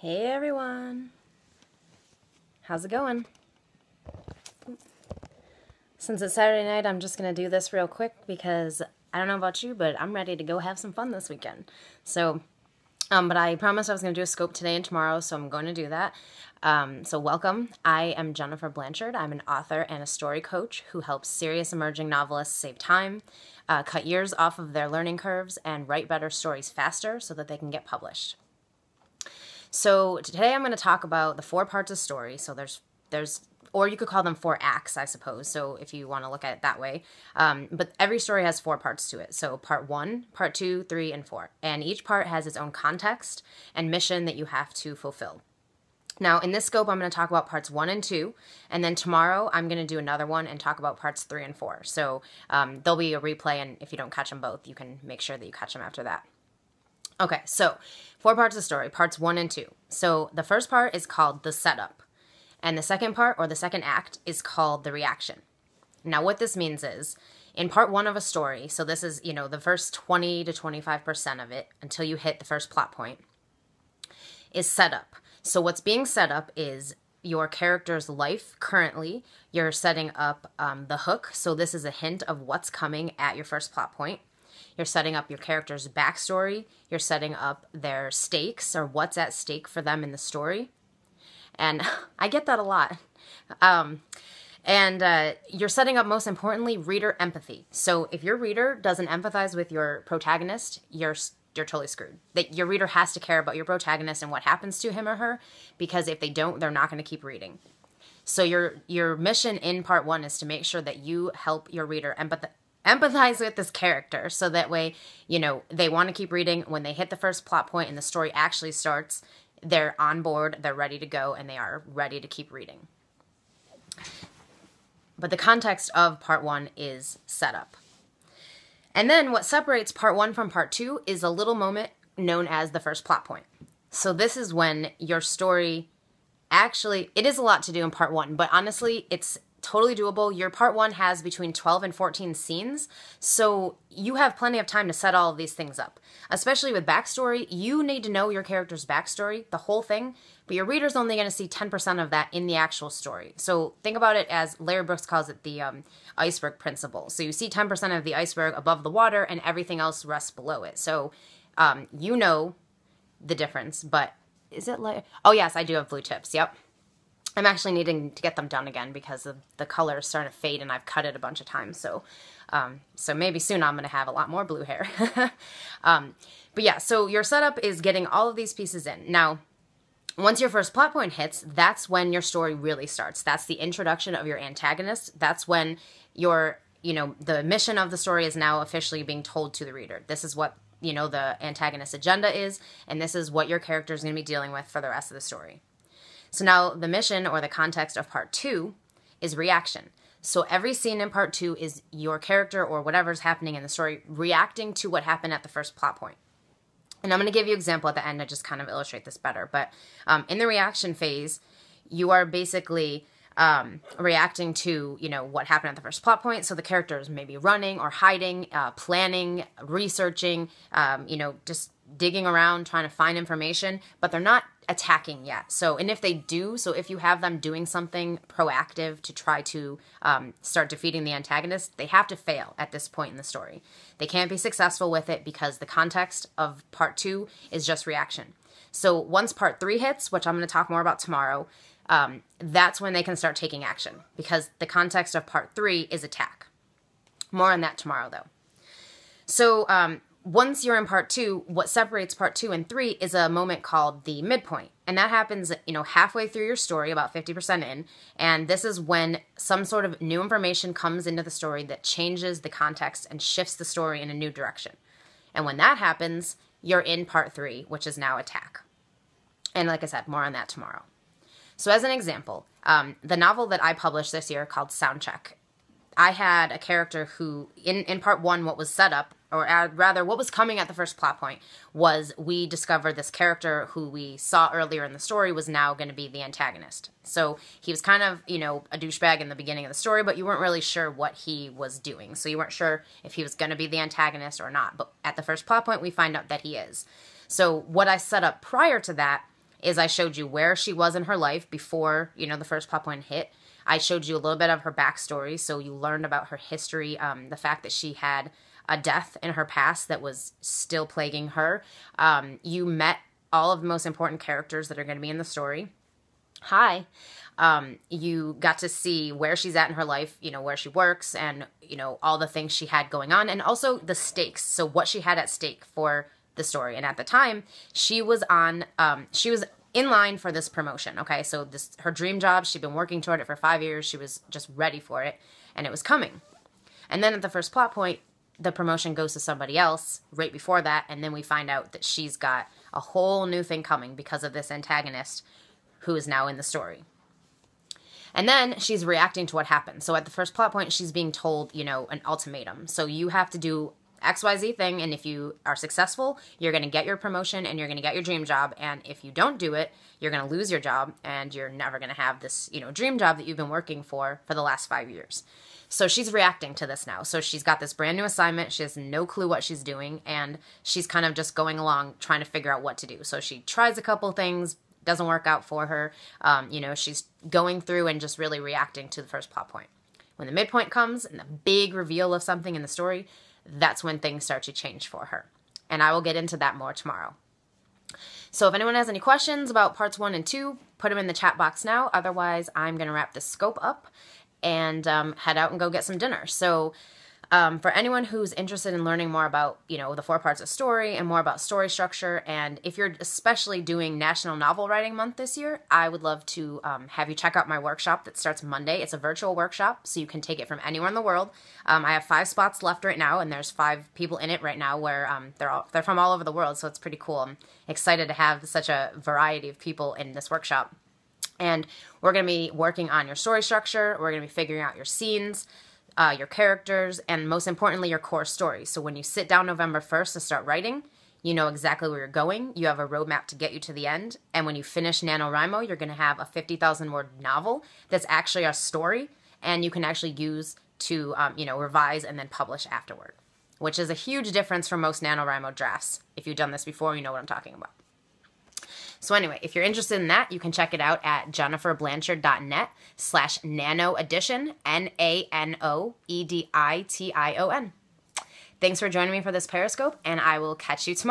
Hey everyone, how's it going? Since it's Saturday night, I'm just going to do this real quick because I don't know about you, but I'm ready to go have some fun this weekend. But I promised I was going to do a scope today and tomorrow, so I'm going to do that. So welcome. I am JenniferBlanchard. I'm an author and a story coach who helps serious emerging novelists save time, cut years off of their learning curves, and write better stories faster so that they can get published. So today I'm going to talk about the 4 parts of story. So there's, or you could call them 4 acts, I suppose. So if you want to look at it that way, but every story has 4 parts to it. So part 1, part 2, 3, and 4, and each part has its own context and mission that you have to fulfill. Now in this scope, I'm going to talk about parts 1 and 2, and then tomorrow I'm going to do another one and talk about parts 3 and 4. So there'll be a replay, and if you don't catch them both, you can make sure that you catch them after that. Okay, so 4 parts of the story, parts 1 and 2. So the first part is called the setup, and the second part, or the second act, is called the reaction. Now what this means is, in part 1 of a story, so this is, the first 20 to 25% of it, until you hit the first plot point, is setup. So what's being set up is your character's life currently. You're setting up the hook, so this is a hint of what's coming at your first plot point. You're setting up your character's backstory. You're setting up their stakes, or what's at stake for them in the story. And I get that a lot. You're setting up, most importantly, reader empathy. So if your reader doesn't empathize with your protagonist, you're totally screwed. That your reader has to care about your protagonist and what happens to him or her, because if they don't, they're not going to keep reading. So your mission in part 1 is to make sure that you help your reader empathize with this character, so that way, they want to keep reading. When they hit the first plot point and the story actually starts, they're on board, they're ready to go, and they are ready to keep reading. But the context of part 1 is setup. And then what separates part 1 from part 2 is a little moment known as the first plot point. So this is when your story it is a lot to do in part 1, but honestly, it's totally doable. Your part 1 has between 12 and 14 scenes, so you have plenty of time to set all of these things up. Especially with backstory, you need to know your character's backstory, the whole thing, but your reader's only going to see 10% of that in the actual story. So think about it as Larry Brooks calls it the iceberg principle. So you see 10% of the iceberg above the water, and everything else rests below it. So you know the difference, but is it like... Oh yes, I do have blue tips, yep. I'm actually needing to get them done again because the color is starting to fade, and I've cut it a bunch of times. So maybe soon I'm going to have a lot more blue hair. But yeah, so your setup is getting all of these pieces in. Now, once your first plot point hits, that's when your story really starts. That's the introduction of your antagonist. That's when the mission of the story is now officially being told to the reader. This is what, the antagonist agenda is, and this is what your character is going to be dealing with for the rest of the story. So now the mission, or the context of part 2, is reaction. So every scene in part 2 is your character, or whatever's happening in the story, reacting to what happened at the first plot point. And I'm going to give you an example at the end to just kind of illustrate this better. But in the reaction phase, you are basically reacting to, what happened at the first plot point. So the character is maybe running or hiding, planning, researching, just digging around, trying to find information, but they're not attacking yet. So, and if they do, so if you have them doing something proactive to try to start defeating the antagonist, they have to fail at this point in the story. They can't be successful with it because the context of part 2 is just reaction. So once part 3 hits, which I'm going to talk more about tomorrow, that's when they can start taking action, because the context of part 3 is attack. More on that tomorrow, though. So once you're in part 2, what separates part 2 and 3 is a moment called the midpoint. And that happens, halfway through your story, about 50% in. And this is when some sort of new information comes into the story that changes the context and shifts the story in a new direction. And when that happens, you're in part 3, which is now attack. And like I said, more on that tomorrow. So as an example, the novel that I published this year called Soundcheck, I had a character who, in part 1, what was set up, or rather what was coming at the first plot point, was we discovered this character who we saw earlier in the story was now going to be the antagonist. So he was kind of, a douchebag in the beginning of the story, but you weren't really sure what he was doing. So you weren't sure if he was going to be the antagonist or not. But at the first plot point, we find out that he is. So what I set up prior to that is I showed you where she was in her life before, you know, the first plot point hit. I showed you a little bit of her backstory, so you learned about her history, the fact that she had a death in her past that was still plaguing her. You met all of the most important characters that are going to be in the story. You got to see where she's at in her life, you know, where she works and, you know, all the things she had going on and also the stakes. So what she had at stake for the story. And at the time she was in line for this promotion. Okay. So her dream job, she'd been working toward it for 5 years. She was just ready for it and it was coming. And then at the first plot point, the promotion goes to somebody else right before that. And then we find out that she's got a whole new thing coming because of this antagonist who is now in the story. And then she's reacting to what happened. So at the first plot point, she's being told, you know, an ultimatum. So you have to do XYZ thing, and if you are successful, you're going to get your promotion and you're going to get your dream job. And if you don't do it, you're going to lose your job and you're never going to have this, you know, dream job that you've been working for the last 5 years. So she's reacting to this now. So she's got this brand new assignment. She has no clue what she's doing, and she's kind of just going along trying to figure out what to do. So she tries a couple things, doesn't work out for her. You know, she's going through and just really reacting to the first plot point. When the midpoint comes and the big reveal of something in the story, that's when things start to change for her. And I will get into that more tomorrow. So if anyone has any questions about parts 1 and 2, put them in the chat box now. Otherwise, I'm going to wrap this scope up and head out and go get some dinner. So for anyone who's interested in learning more about, you know, the 4 parts of story and more about story structure, and if you're especially doing National Novel Writing Month this year, I would love to have you check out my workshop that starts Monday. It's a virtual workshop, so you can take it from anywhere in the world. I have 5 spots left right now, and there's 5 people in it right now where they're from all over the world, so it's pretty cool. I'm excited to have such a variety of people in this workshop. And we're going to be working on your story structure. We're going to be figuring out your scenes, your characters, and most importantly, your core story. So when you sit down November 1st to start writing, you know exactly where you're going. You have a roadmap to get you to the end. And when you finish NaNoWriMo, you're going to have a 50,000 word novel that's actually a story, and you can actually use to, you know, revise and then publish afterward, which is a huge difference from most NaNoWriMo drafts. If you've done this before, you know what I'm talking about. So anyway, if you're interested in that, you can check it out at JenniferBlanchard.net/nanoedition, NANOEDITION. Thanks for joining me for this Periscope, and I will catch you tomorrow.